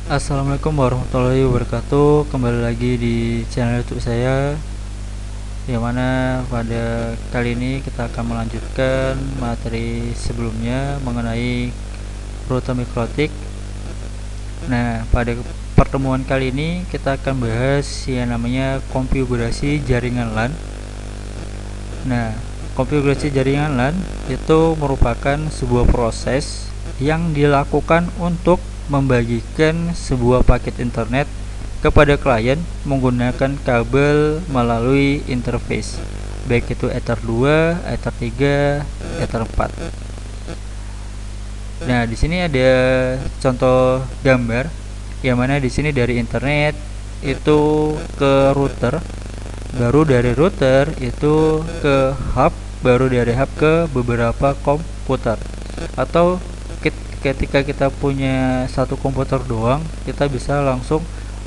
Assalamualaikum warahmatullahi wabarakatuh. Kembali lagi di channel YouTube saya, yang mana pada kali ini kita akan melanjutkan materi sebelumnya mengenai router mikrotik. Nah, pada pertemuan kali ini kita akan bahas yang namanya konfigurasi jaringan LAN. Nah, konfigurasi jaringan LAN itu merupakan sebuah proses yang dilakukan untuk membagikan sebuah paket internet kepada klien menggunakan kabel melalui interface, baik itu Ether 2, Ether 3, Ether 4. Nah, di sini ada contoh gambar yang mana di sini dari internet itu ke router, baru dari router itu ke hub, baru dari hub ke beberapa komputer. Atau ketika kita punya satu komputer doang, kita bisa langsung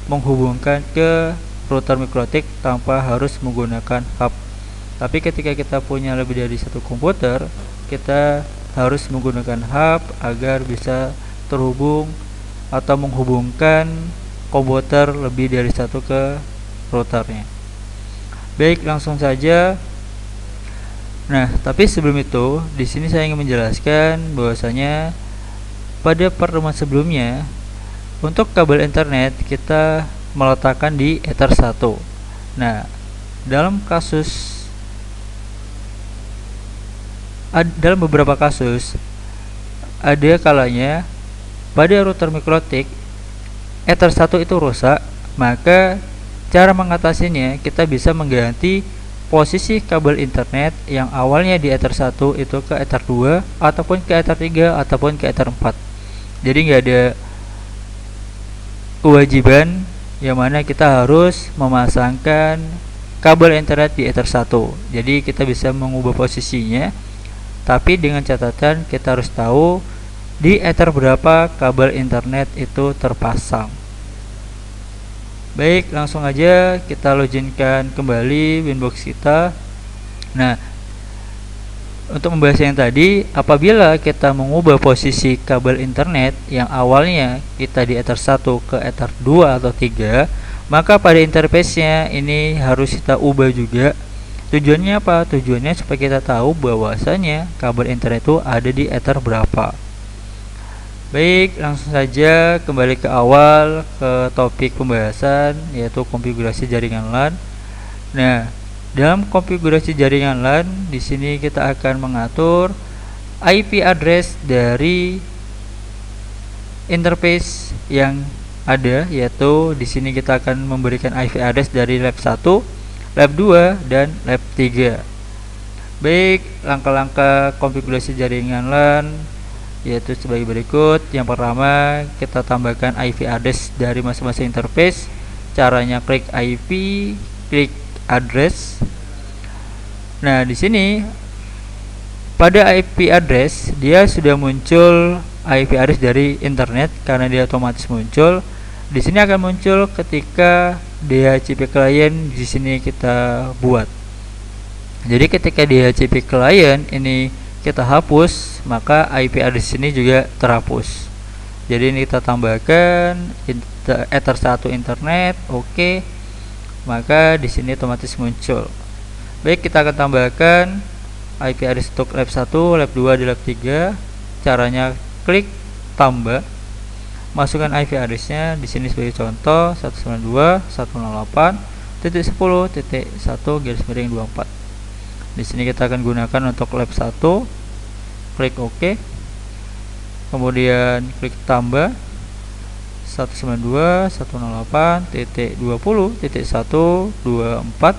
menghubungkan ke router mikrotik tanpa harus menggunakan hub. Tapi ketika kita punya lebih dari satu komputer, kita harus menggunakan hub agar bisa terhubung atau menghubungkan komputer lebih dari satu ke routernya. Baik, langsung saja. Nah, tapi sebelum itu, di sini saya ingin menjelaskan bahwasanya pada pertemuan sebelumnya, untuk kabel internet kita meletakkan di Ether 1. Nah, dalam beberapa kasus ada kalanya pada router mikrotik Ether 1 itu rusak, maka cara mengatasinya kita bisa mengganti posisi kabel internet yang awalnya di Ether 1 itu ke Ether 2 ataupun ke Ether 3 ataupun ke Ether 4. Jadi nggak ada kewajiban yang mana kita harus memasangkan kabel internet di Ether 1. Jadi kita bisa mengubah posisinya, tapi dengan catatan kita harus tahu di Ether berapa kabel internet itu terpasang. Baik, langsung aja kita loginkan kembali Winbox kita. Nah, untuk membahas yang tadi, apabila kita mengubah posisi kabel internet yang awalnya kita di Ether 1 ke Ether 2 atau 3, maka pada interface-nya ini harus kita ubah juga. Tujuannya apa? Tujuannya supaya kita tahu bahwasanya kabel internet itu ada di Ether berapa. Baik, langsung saja kembali ke awal, ke topik pembahasan, yaitu konfigurasi jaringan LAN. Nah, dalam konfigurasi jaringan LAN, di sini kita akan mengatur IP address dari interface yang ada, yaitu di sini kita akan memberikan IP address dari lab 1, lab 2, dan lab 3. Baik, langkah-langkah konfigurasi jaringan LAN yaitu sebagai berikut. Yang pertama, kita tambahkan IP address dari masing-masing interface. Caranya klik IP, klik address. Nah, di sini pada IP address dia sudah muncul IP address dari internet karena dia otomatis muncul. Di sini akan muncul ketika DHCP client di sini kita buat. Jadi ketika DHCP client ini kita hapus, maka IP address ini juga terhapus. Jadi ini kita tambahkan Ether 1 internet, oke. Maka di sini otomatis muncul. Baik, kita akan tambahkan IP address untuk lab 1, lab 2, di lab 3. Caranya klik tambah. Masukkan IP address-nya di sini sebagai contoh 192.168.10.1/24. Di sini kita akan gunakan untuk lab 1. Klik OK. Kemudian klik tambah 192.168.20.124.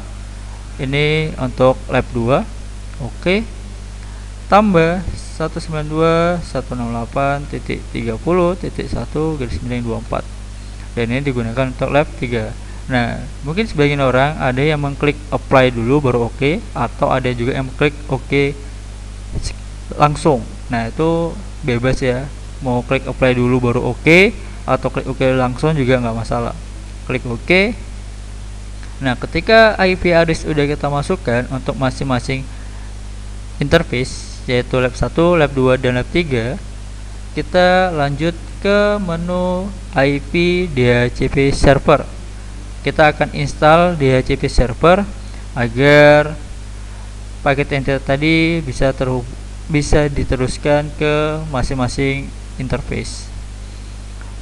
Ini untuk lab 2. Oke. Tambah 192.168.30.1/24. Dan ini digunakan untuk lab 3. Nah, mungkin sebagian orang ada yang mengklik apply dulu baru oke, atau ada juga yang klik oke langsung. Nah, itu bebas ya. Mau klik apply dulu baru oke atau klik oke langsung juga nggak masalah. Klik oke. Nah, ketika IP address sudah kita masukkan untuk masing-masing interface, yaitu lab 1, lab 2, dan lab 3, kita lanjut ke menu IP DHCP server. Kita akan install DHCP server agar paket entitas tadi bisa diteruskan ke masing-masing interface.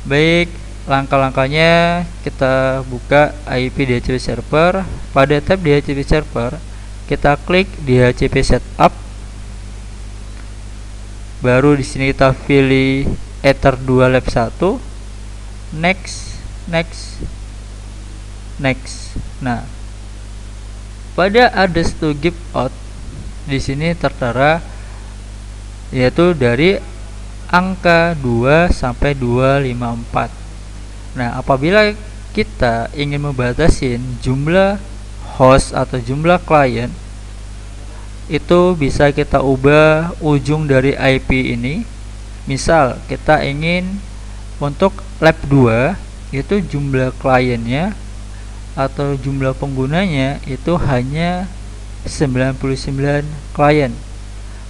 Baik, langkah-langkahnya kita buka IP DHCP server. Pada tab DHCP server, kita klik DHCP setup. Baru di sini kita pilih Ether 2 Lab 1. Next. Nah, pada address to give out di sini tertera yaitu dari angka 2 sampai 254. Nah, apabila kita ingin membatasi jumlah host atau jumlah klien, itu bisa kita ubah ujung dari IP ini. Misal kita ingin untuk lab 2 itu jumlah kliennya atau jumlah penggunanya itu hanya 99 klien,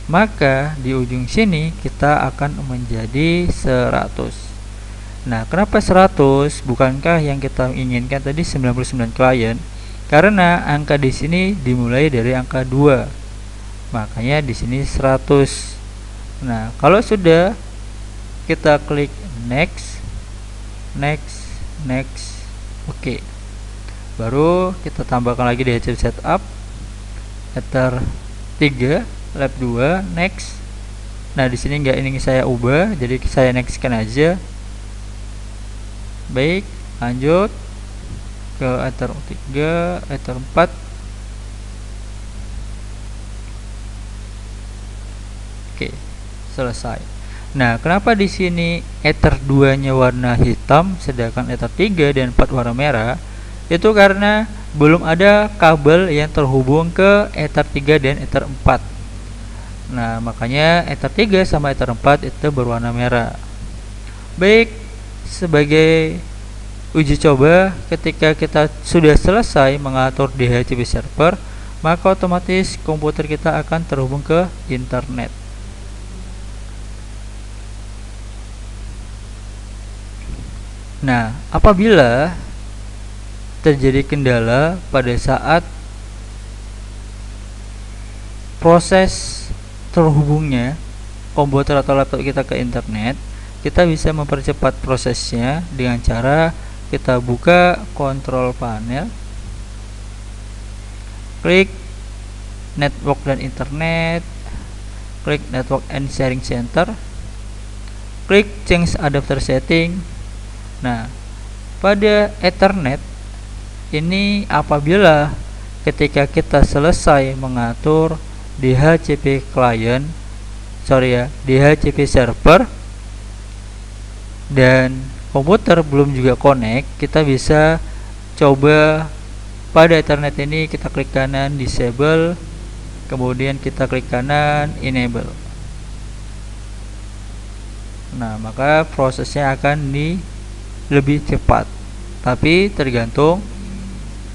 maka di ujung sini kita akan menjadi 100. Nah, kenapa 100? Bukankah yang kita inginkan tadi 99 klien? Karena angka di sini dimulai dari angka 2. Makanya di sini 100. Nah, kalau sudah kita klik next. Oke. Baru kita tambahkan lagi DHCP setup Ether 3 lab 2 next. Nah, di sini nggak ingin saya ubah, jadi saya nextkan aja. Baik, lanjut ke Ether 3, Ether 4. Oke, selesai. Nah, kenapa di sini Ether 2-nya warna hitam sedangkan Ether 3 dan 4 warna merah? Itu karena belum ada kabel yang terhubung ke Ether 3 dan Ether 4. Nah, makanya Ether 3 sama Ether 4 itu berwarna merah. Baik, sebagai uji coba, ketika kita sudah selesai mengatur DHCP server, maka otomatis komputer kita akan terhubung ke internet. Nah, apabila terjadi kendala pada saat proses terhubungnya komputer atau laptop kita ke internet, kita bisa mempercepat prosesnya dengan cara kita buka kontrol panel, klik network dan internet, klik network and sharing center, klik change adapter setting. Nah, pada Ethernet ini apabila ketika kita selesai mengatur DHCP DHCP server dan komputer belum juga connect, kita bisa coba pada Ethernet ini kita klik kanan disable, kemudian kita klik kanan enable. Nah, maka prosesnya akan lebih cepat, tapi tergantung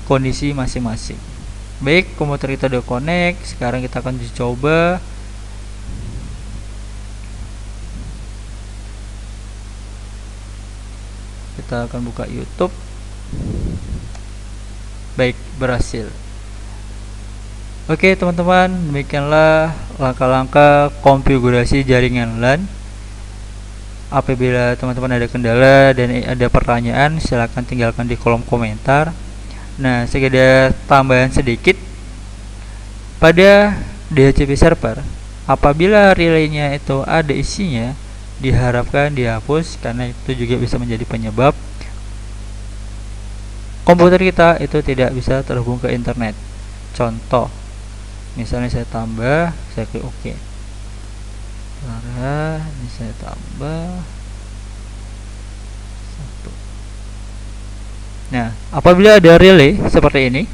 kondisi masing-masing. Baik, komputer kita udah connect. Sekarang kita akan coba kita akan buka YouTube. Baik, berhasil. Oke teman-teman, demikianlah langkah-langkah konfigurasi jaringan LAN. Apabila teman-teman ada kendala dan ada pertanyaan, silahkan tinggalkan di kolom komentar. Nah, sekedar tambahan sedikit, pada DHCP server, apabila relaynya itu ada isinya, diharapkan dihapus karena itu juga bisa menjadi penyebab komputer kita itu tidak bisa terhubung ke internet. Contoh, misalnya saya tambah, saya klik OK. Ini saya tambah 1. Nah, apabila ada relay seperti ini,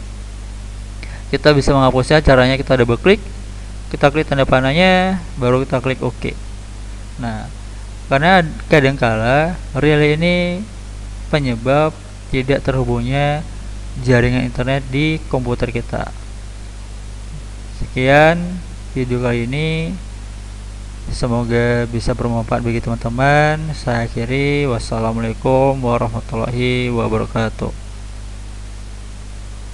kita bisa menghapusnya. Caranya kita double klik, kita klik tanda panahnya, baru kita klik OK. Nah, karena kadangkala relay ini penyebab tidak terhubungnya jaringan internet di komputer kita. Sekian video kali ini. Semoga bisa bermanfaat bagi teman-teman. Saya akhiri, wassalamualaikum warahmatullahi wabarakatuh.